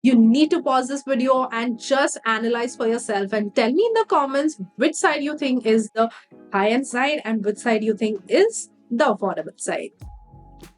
You need to pause this video and just analyze for yourself and tell me in the comments which side you think is the high end side and which side you think is the affordable side.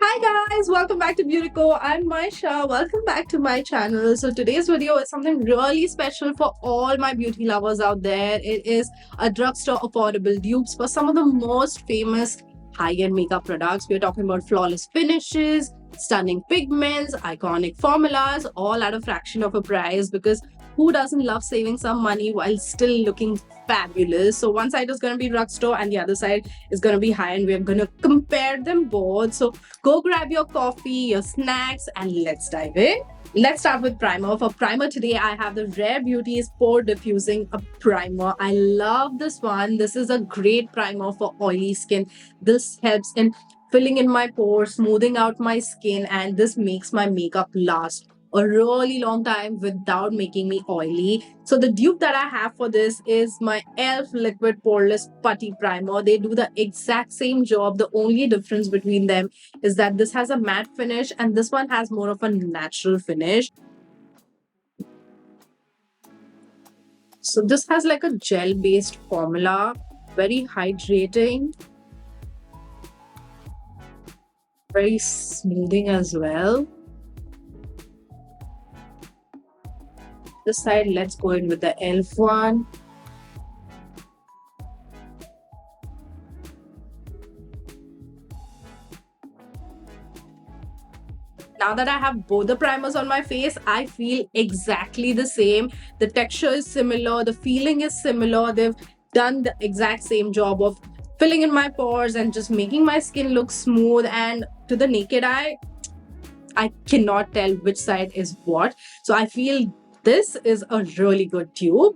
Hi guys, welcome back to Beautyco. I'm Maisha. Welcome back to my channel. So today's video is something really special for all my beauty lovers out there. It is a drugstore affordable dupes for some of the most famous high-end makeup products. We're talking about flawless finishes, stunning pigments, iconic formulas, all at a fraction of a price, because who doesn't love saving some money while still looking fabulous? So one side is going to be drugstore and the other side is going to be high-end. We're going to compare them both. So go grab your coffee, your snacks, and let's dive in. Let's start with primer. For primer today, I have the Rare Beauty's Pore Diffusing a Primer. I love this one. This is a great primer for oily skin. This helps in filling in my pores, smoothing out my skin, and this makes my makeup last a really long time without making me oily. So the dupe that I have for this is my e.l.f. Liquid Poreless Putty Primer. They do the exact same job. The only difference between them is that this has a matte finish and this one has more of a natural finish. So this has like a gel based formula, very hydrating, very smoothing as well. This side, let's go in with the e.l.f. one. Now that I have both the primers on my face, I feel exactly the same. The texture is similar, the feeling is similar. They've done the exact same job of filling in my pores and just making my skin look smooth. And to the naked eye, I cannot tell which side is what. So I feel this is a really good tube.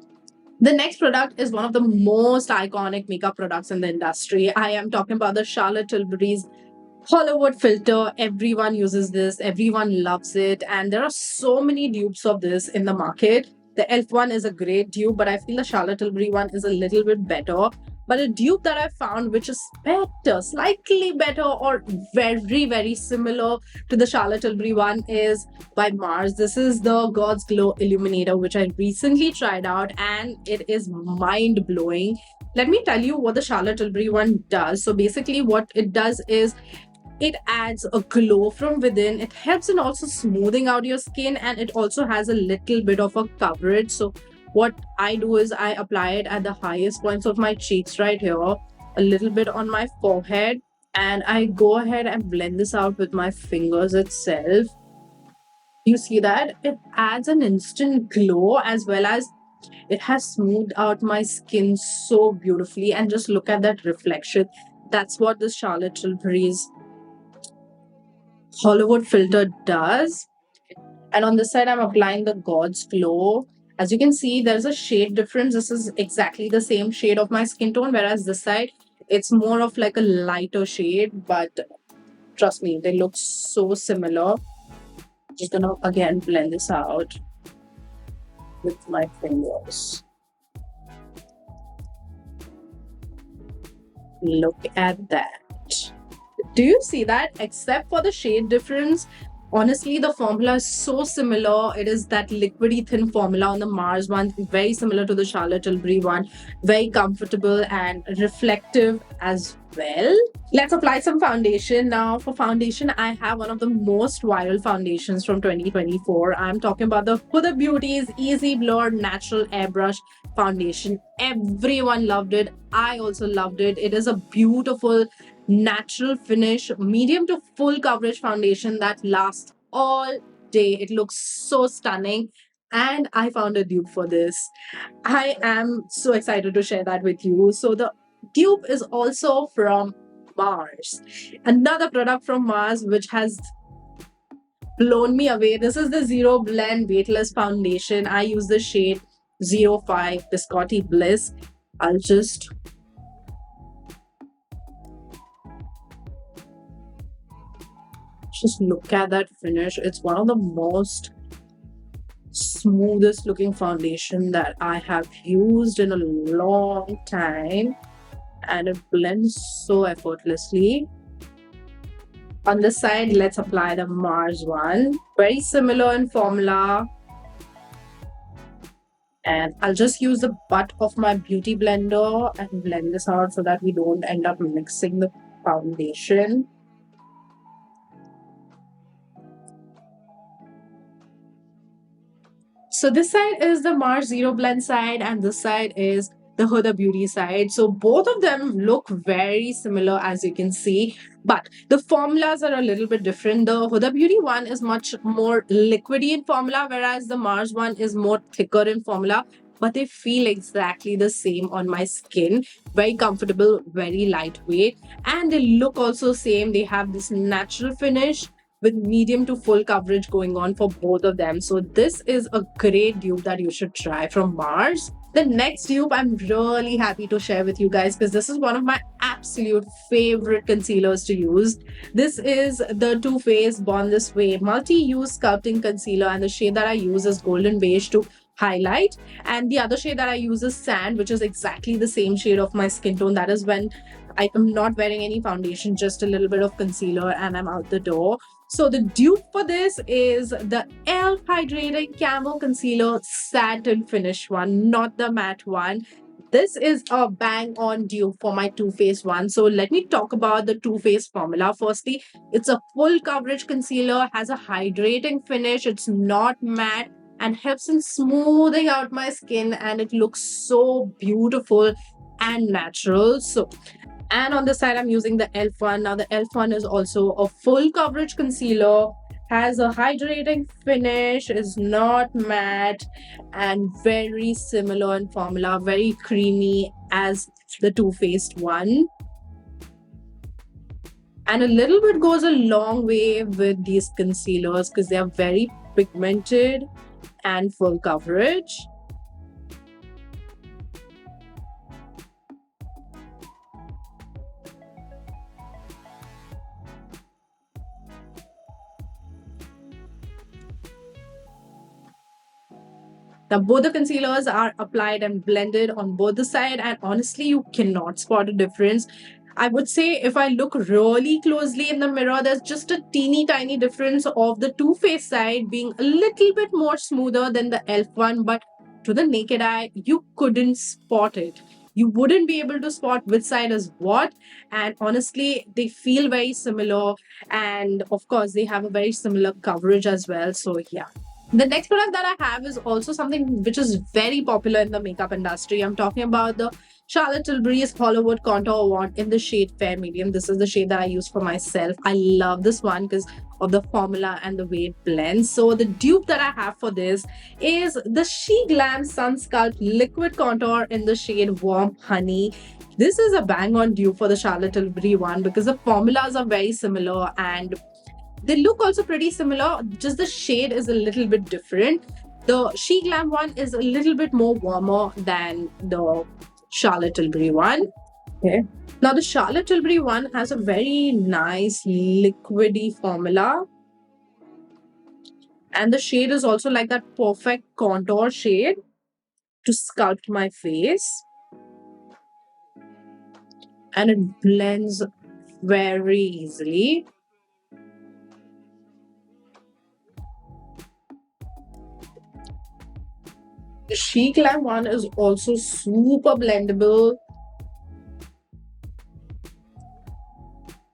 The next product is one of the most iconic makeup products in the industry. I am talking about the Charlotte Tilbury's Hollywood filter. Everyone uses this, everyone loves it, and there are so many dupes of this in the market. The e.l.f. one is a great dupe, but I feel the Charlotte Tilbury one is a little bit better. But a dupe that I found which is better, slightly better, or very similar to the Charlotte Tilbury one is by Mars. This is the God's Glow Illuminator, which I recently tried out, and it is mind blowing. Let me tell you what the Charlotte Tilbury one does. So basically, what it does is it adds a glow from within. It helps in also smoothing out your skin, and it also has a little bit of a coverage. So what I do is I apply it at the highest points of my cheeks right here, a little bit on my forehead, and I go ahead and blend this out with my fingers itself. You see that it adds an instant glow, as well as it has smoothed out my skin so beautifully. And just look at that reflection. That's what this Charlotte Tilbury's Hollywood filter does. And on this side, I'm applying the God's Glow. As you can see, there's a shade difference. This is exactly the same shade of my skin tone, whereas this side, it's more of like a lighter shade. But trust me, they look so similar. Just gonna again blend this out with my fingers. Look at that. Do you see that? Except for the shade difference, honestly, the formula is so similar. It is that liquidy thin formula on the Mars one, very similar to the Charlotte Tilbury one, very comfortable and reflective as well. Let's apply some foundation. Now for foundation, I have one of the most viral foundations from 2024. I'm talking about the Huda Beauty's Easy Blur Natural Airbrush Foundation. Everyone loved it. I also loved it. It is a beautiful natural finish, medium to full coverage foundation that lasts all day. It looks so stunning. And I found a dupe for this. I am so excited to share that with you. So the dupe is also from Mars. Another product from Mars which has blown me away. This is the Zero Blend Weightless Foundation. I use the shade 05 Biscotti Bliss. I'll just look at that finish. It's one of the most smoothest looking foundation that I have used in a long time, and it blends so effortlessly. On this side, let's apply the Mars one. Very similar in formula, And I'll just use the butt of my beauty blender and blend this out so that we don't end up mixing the foundation. So this side is the Mars Zero Blend side, and this side is the Huda Beauty side. So both of them look very similar, as you can see, but the formulas are a little bit different. The Huda Beauty one is much more liquidy in formula, whereas the Mars one is more thicker in formula. But they feel exactly the same on my skin. Very comfortable, very lightweight, and they look also same. They have this natural finish with medium to full coverage going on for both of them. So this is a great dupe that you should try from Mars. The next dupe I'm really happy to share with you guys because this is one of my absolute favorite concealers to use. This is the Too Faced Born This Way multi-use sculpting concealer, and the shade that I use is Golden Beige to highlight, and the other shade that I use is Sand, which is exactly the same shade of my skin tone. That is when I am not wearing any foundation, just a little bit of concealer, and I'm out the door. So the dupe for this is the e.l.f. Hydrating Camo Concealer Satin Finish one, not the matte one. This is a bang on dupe for my Too Faced one. So let me talk about the Too Faced formula. Firstly, it's a full coverage concealer, has a hydrating finish, it's not matte, and helps in smoothing out my skin, and it looks so beautiful and natural. So, and on the side, I'm using the e.l.f. one. Now, the e.l.f. one is also a full coverage concealer, has a hydrating finish, is not matte, and very similar in formula, very creamy as the Too Faced one. And a little bit goes a long way with these concealers because they are very pigmented and full coverage. Now, both the concealers are applied and blended on both the side, and honestly, you cannot spot a difference. I would say if I look really closely in the mirror, there's just a teeny tiny difference of the Too Faced side being a little bit more smoother than the e.l.f. one, but to the naked eye, you couldn't spot it. You wouldn't be able to spot which side is what. And honestly, they feel very similar. And of course, they have a very similar coverage as well. So, yeah. The next product that I have is also something which is very popular in the makeup industry. I'm talking about the Charlotte Tilbury's Hollywood Contour Wand in the shade Fair Medium. This is the shade that I use for myself. I love this one because of the formula and the way it blends. So the dupe that I have for this is the SheGlam Sun Sculpt Liquid Contour in the shade Warm Honey. This is a bang on dupe for the Charlotte Tilbury one because the formulas are very similar and they look also pretty similar, just the shade is a little bit different. The SheGlam one is a little bit more warmer than the Charlotte Tilbury one. Okay. Now the Charlotte Tilbury one has a very nice liquidy formula. And the shade is also like that perfect contour shade to sculpt my face. And it blends very easily. The SheGlam one is also super blendable.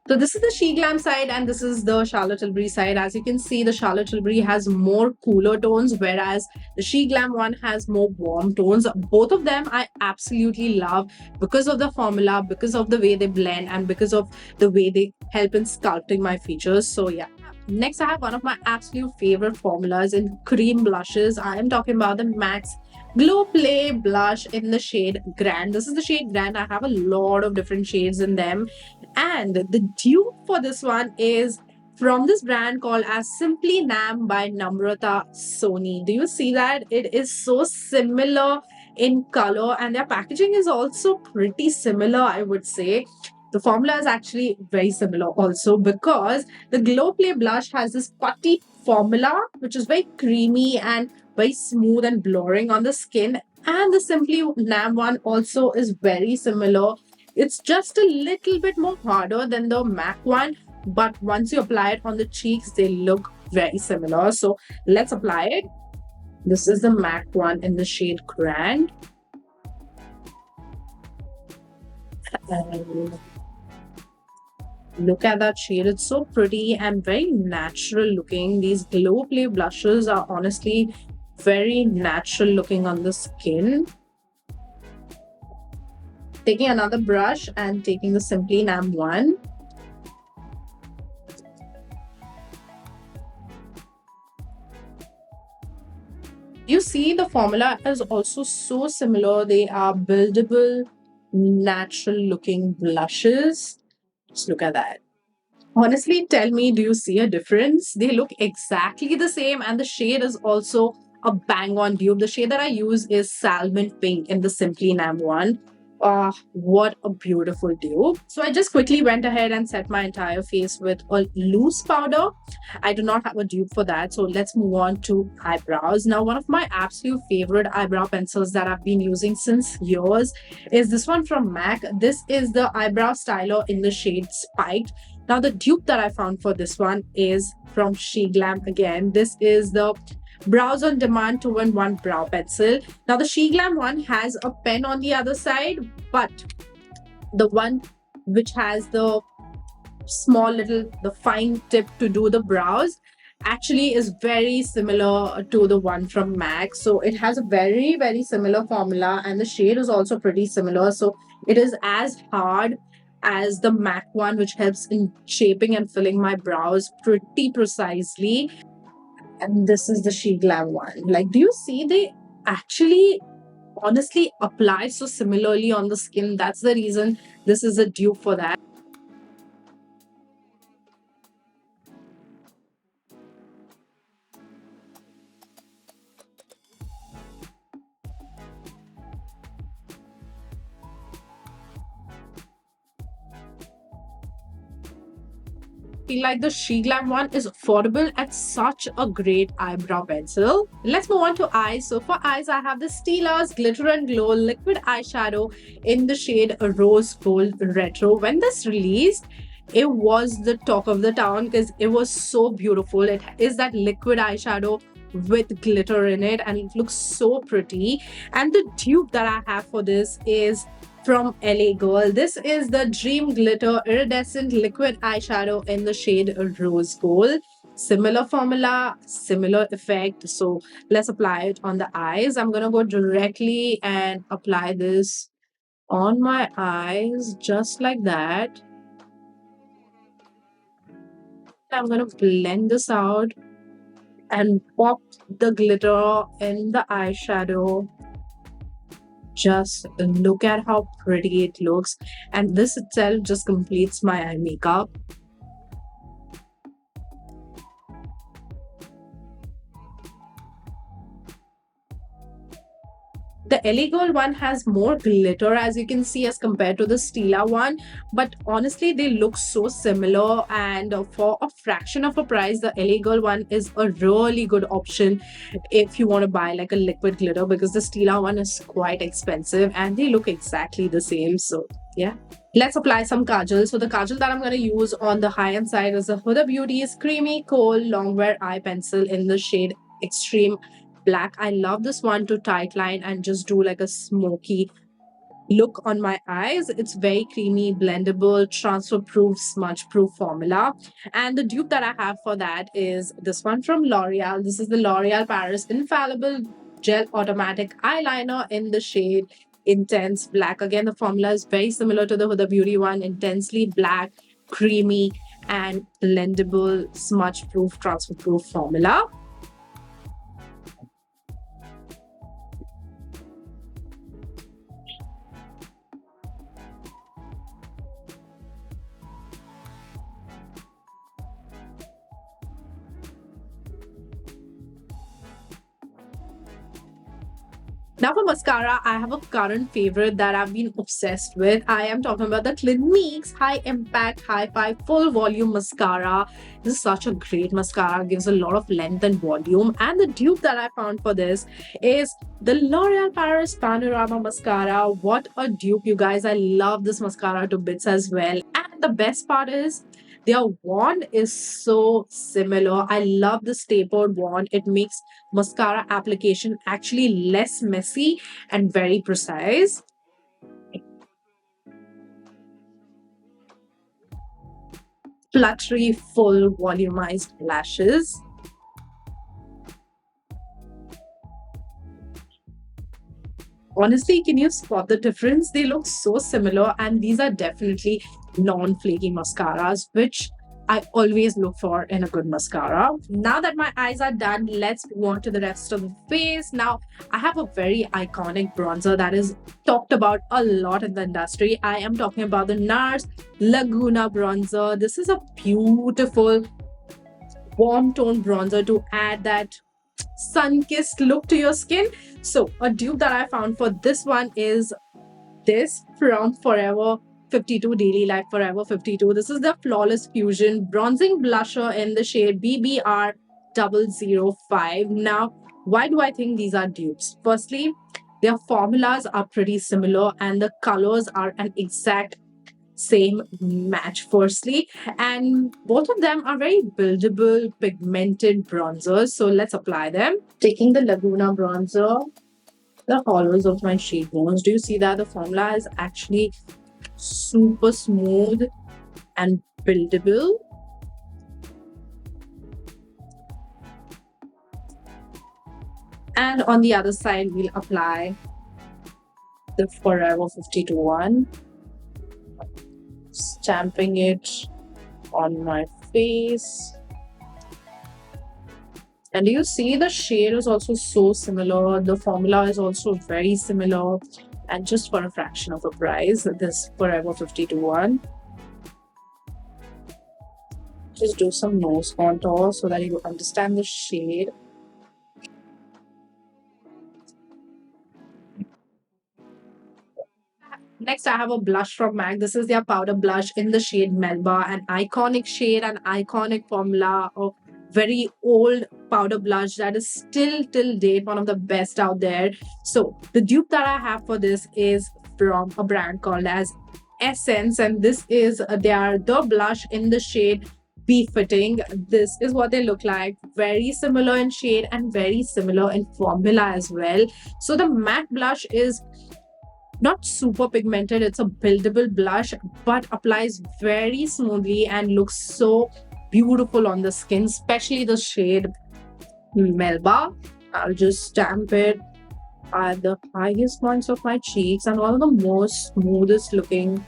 So this is the SheGlam side and this is the Charlotte Tilbury side. As you can see, the Charlotte Tilbury has more cooler tones, whereas the SheGlam one has more warm tones. Both of them I absolutely love because of the formula, because of the way they blend, and because of the way they help in sculpting my features. So yeah. Next, I have one of my absolute favorite formulas in cream blushes. I am talking about the MAC's Glow Play blush in the shade Grand. This is the shade Grand. I have a lot of different shades in them. And the dupe for this one is from this brand called as Simply Nam by Namrata Soni. Do you see that? It is so similar in color and their packaging is also pretty similar, I would say. The formula is actually very similar also because the Glow Play blush has this putty formula which is very creamy and very smooth and blurring on the skin. And the Simply Nam one also is very similar. It's just a little bit more harder than the MAC one, but once you apply it on the cheeks, they look very similar. So let's apply it. This is the MAC one in the shade Grand. And look at that shade. It's so pretty and very natural looking. These Glow Play blushes are honestly very natural looking on the skin. Taking another brush and taking the Simply Nam one. You see the formula is also so similar. They are buildable, natural looking blushes. Just look at that. Honestly, tell me, do you see a difference? They look exactly the same, and the shade is also a bang on dupe. The shade that I use is Salmon Pink in the Simply Nam one. Ah, what a beautiful dupe. So I just quickly went ahead and set my entire face with a loose powder. I do not have a dupe for that. So let's move on to eyebrows. Now, one of my absolute favorite eyebrow pencils that I've been using since years is this one from MAC. This is the eyebrow styler in the shade Spiked. Now, the dupe that I found for this one is from SheGlam again. This is the Brows on Demand 2-in-1 brow pencil. Now, the SheGlam one has a pen on the other side, but the one which has the small little, the fine tip to do the brows actually is very similar to the one from MAC. So it has a very, very similar formula, and the shade is also pretty similar. So it is as hard as the MAC one, which helps in shaping and filling my brows pretty precisely. And this is the SheGlam one. Like, do you see they actually honestly apply so similarly on the skin? That's the reason this is a dupe for that. Feel like the SheGlam one is affordable at such a great eyebrow pencil. Let's move on to eyes. So for eyes, I have the Stila's Glitter and Glow liquid eyeshadow in the shade Rose Gold Retro. When this released, it was the talk of the town because it was so beautiful. It is that liquid eyeshadow with glitter in it, and it looks so pretty. And the dupe that I have for this is from LA Girl. This is the Dream Glitter Iridescent Liquid Eyeshadow in the shade Rose Gold. Similar formula, similar effect. So let's apply it on the eyes. I'm going to go directly and apply this on my eyes just like that. I'm going to blend this out and pop the glitter in the eyeshadow. Just look at how pretty it looks, and this itself just completes my eye makeup. The LA Girl one has more glitter, as you can see, as compared to the Stila one. But honestly, they look so similar. And for a fraction of a price, the LA Girl one is a really good option if you want to buy like a liquid glitter, because the Stila one is quite expensive and they look exactly the same. So, yeah. Let's apply some kajal. So the kajal that I'm going to use on the high-end side is the Huda Beauty's Creamy Kohl Longwear Eye Pencil in the shade Extreme Black. I love this one to tight line and just do like a smoky look on my eyes. It's very creamy, blendable, transfer proof, smudge proof formula. And the dupe that I have for that is this one from L'Oreal. This is the L'Oreal Paris Infallible Gel Automatic Eyeliner in the shade Intense Black. Again, the formula is very similar to the Huda Beauty one, intensely black, creamy, and blendable, smudge proof, transfer proof formula. Now for mascara, I have a current favorite that I've been obsessed with. I am talking about the Clinique's High Impact Hi-Fi Full Volume Mascara. This is such a great mascara, gives a lot of length and volume. And the dupe that I found for this is the L'Oreal Paris Panorama Mascara. What a dupe, you guys. I love this mascara to bits as well. And the best part is, Their wand is so similar. I love this tapered wand. It makes mascara application actually less messy and very precise. Fluttery, full, volumized lashes. Honestly, can you spot the difference? They look so similar, and these are definitely non flaky mascaras, which I always look for in a good mascara. Now that my eyes are done, let's move on to the rest of the face. Now, I have a very iconic bronzer that is talked about a lot in the industry. I am talking about the NARS Laguna bronzer. This is a beautiful warm tone bronzer to add that sun-kissed look to your skin. So a dupe that I found for this one is this from Forever 52 Daily Life Forever 52. This is the Flawless Fusion bronzing blusher in the shade BBR 005. Now, why do I think these are dupes? Firstly, their formulas are pretty similar and the colors are an exact same match firstly, and both of them are very buildable pigmented bronzers. So let's apply them. Taking the Laguna bronzer, the hollows of my cheekbones. Do you see that the formula is actually super smooth and buildable? And on the other side, we'll apply the Forever 52 one, stamping it on my face. And do you see the shade is also so similar? The formula is also very similar. And just for a fraction of a price, this Forever 52 one. Just do some nose contour so that you understand the shade. Next, I have a blush from MAC. This is their powder blush in the shade Melba, an iconic shade, an iconic formula, a very old powder blush that is still till date one of the best out there. So the dupe that I have for this is from a brand called as Essence, and this is the blush in the shade Befitting. This is what they look like. Very similar in shade and very similar in formula as well. So the matte blush is not super pigmented, it's a buildable blush, but applies very smoothly and looks so beautiful on the skin, especially the shade Melba. I'll just stamp it at the highest points of my cheeks and one of the most smoothest looking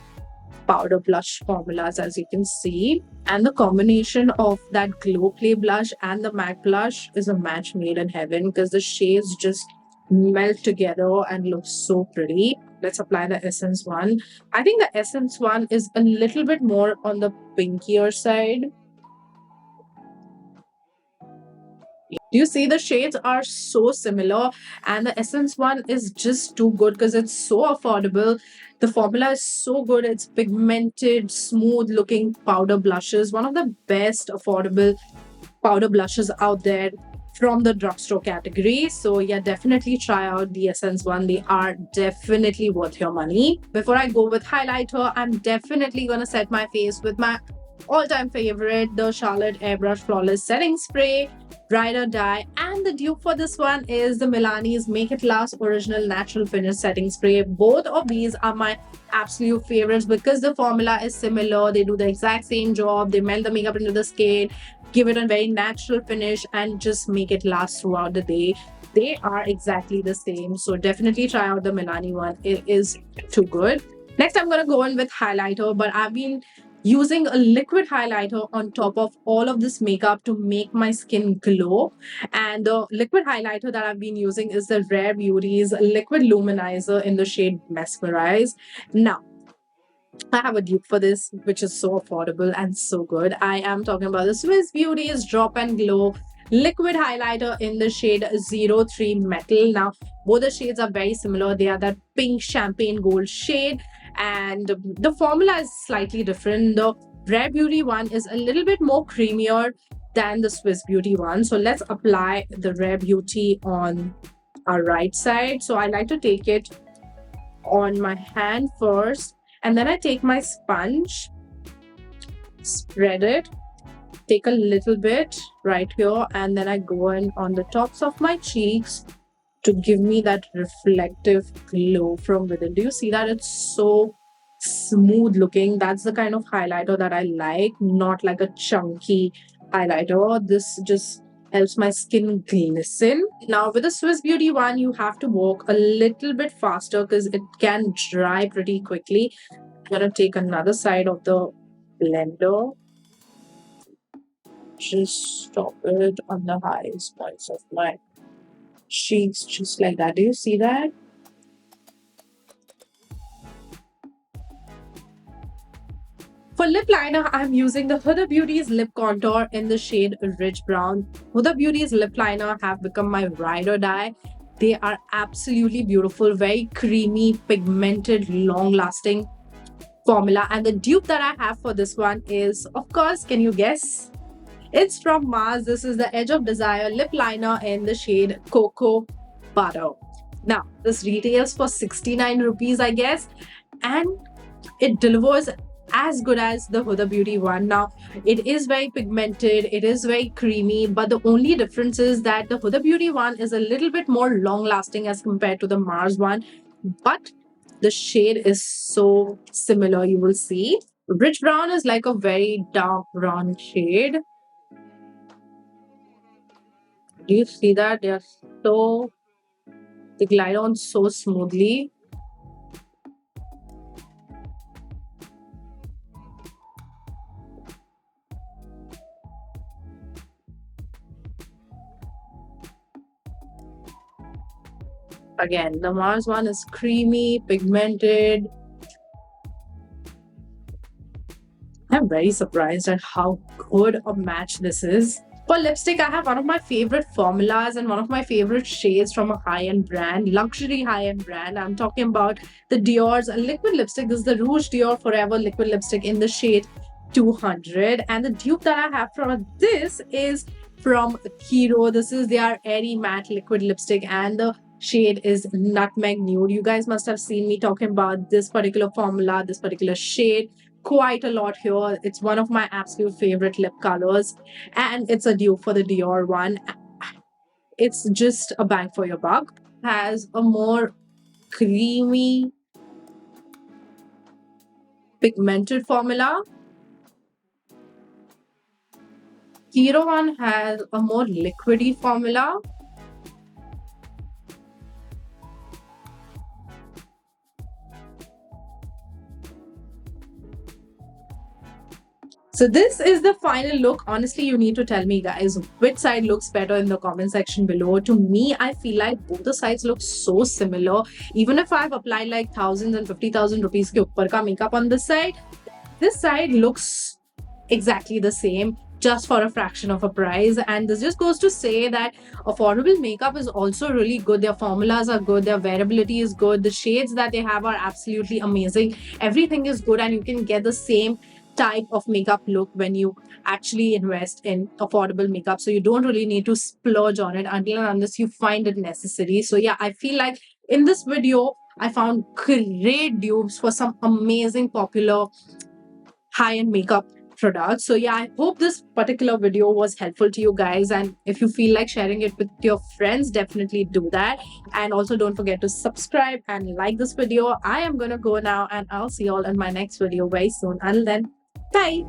powder blush formulas, as you can see. And the combination of that Glow Play blush and the MAC blush is a match made in heaven because the shades just melt together and look so pretty. Let's apply the Essence one. I think the Essence one is a little bit more on the pinkier side. Do you see the shades are so similar, and the Essence one is just too good because it's so affordable. The formula is so good. It's pigmented, smooth looking powder blushes. One of the best affordable powder blushes out there from the drugstore category. So yeah, definitely try out the Essence one. They are definitely worth your money. Before I go with highlighter, I'm definitely gonna set my face with my all-time favorite, the Charlotte Airbrush Flawless Setting Spray, Ride or Die. And the dupe for this one is the Milani's Make It Last Original Natural Finish Setting Spray. Both of these are my absolute favorites because the formula is similar. They do the exact same job. They melt the makeup into the skin, give it a very natural finish, and just make it last throughout the day. They are exactly the same. So definitely try out the Milani one. It is too good. Next, I'm going to go in with highlighter, but I've been using a liquid highlighter on top of all of this makeup to make my skin glow. And the liquid highlighter that I've been using is the Rare Beauty's Liquid Luminizer in the shade Mesmerize. Now, I have a dupe for this, which is so affordable and so good. I am talking about the Swiss Beauty's Drop and Glow liquid highlighter in the shade 03 Metal. Now, both the shades are very similar. They are that pink champagne gold shade, and the formula is slightly different. The Rare Beauty one is a little bit more creamier than the Swiss Beauty one. So let's apply the Rare Beauty on our right side. So I like to take it on my hand first, and then I take my sponge spread it, take a little bit right here, and then I go in on the tops of my cheeks to give me that reflective glow from within. Do you see that? It's so smooth looking. That's the kind of highlighter that I like, not like a chunky highlighter. This just helps my skin glisten. Now with the Swiss Beauty one, you have to work a little bit faster because it can dry pretty quickly. I'm gonna take another side of the blender, just stop it on the highest points of my cheeks, just like that. Do you see that? For lip liner, I'm using the Huda Beauty's lip contour in the shade Rich Brown. Huda Beauty's lip liner have become my ride or die. They are absolutely beautiful, very creamy, pigmented, long-lasting formula. And the dupe that I have for this one is, of course, can you guess? It's from Mars. This is the Edge of Desire lip liner in the shade Cocoa Butter. Now, this retails for 69 rupees, I guess, and it delivers as good as the Huda Beauty one. Now, it is very pigmented, it is very creamy, but the only difference is that the Huda Beauty one is a little bit more long lasting as compared to the Mars one, but the shade is so similar, you will see. Rich Brown is like a very dark brown shade. Do you see that? They glide on so smoothly. Again, the Mars one is creamy, pigmented. I'm very surprised at how good a match this is. For lipstick, I have one of my favorite formulas and one of my favorite shades from a high-end brand, luxury high-end brand. I'm talking about the Dior's liquid lipstick. This is the Rouge Dior Forever liquid lipstick in the shade 200. And the dupe that I have from this is from Kiro. This is their airy matte liquid lipstick, and the shade is Nutmeg Nude. You guys must have seen me talking about this particular formula, this particular shade quite a lot here. It's one of my absolute favorite lip colors, and it's a dupe for the Dior one. It's just a bang for your buck. Has a more creamy, pigmented formula. Kiro one has a more liquidy formula. So this is the final look. Honestly, you need to tell me, guys, which side looks better in the comment section below. To me, I feel like both the sides look so similar. Even if I've applied like thousands and 50,000 rupees ke uppar ka makeup on this side looks exactly the same, just for a fraction of a price. And this just goes to say that affordable makeup is also really good. Their formulas are good, their wearability is good, the shades that they have are absolutely amazing. Everything is good, and you can get the same type of makeup look when you actually invest in affordable makeup. So you don't really need to splurge on it until and unless you find it necessary. So yeah, I feel like in this video I found great dupes for some amazing popular high-end makeup products. So yeah, I hope this particular video was helpful to you guys, and if you feel like sharing it with your friends, definitely do that. And also don't forget to subscribe and like this video. I am gonna go now, and I'll see you all in my next video very soon. Until then, bye.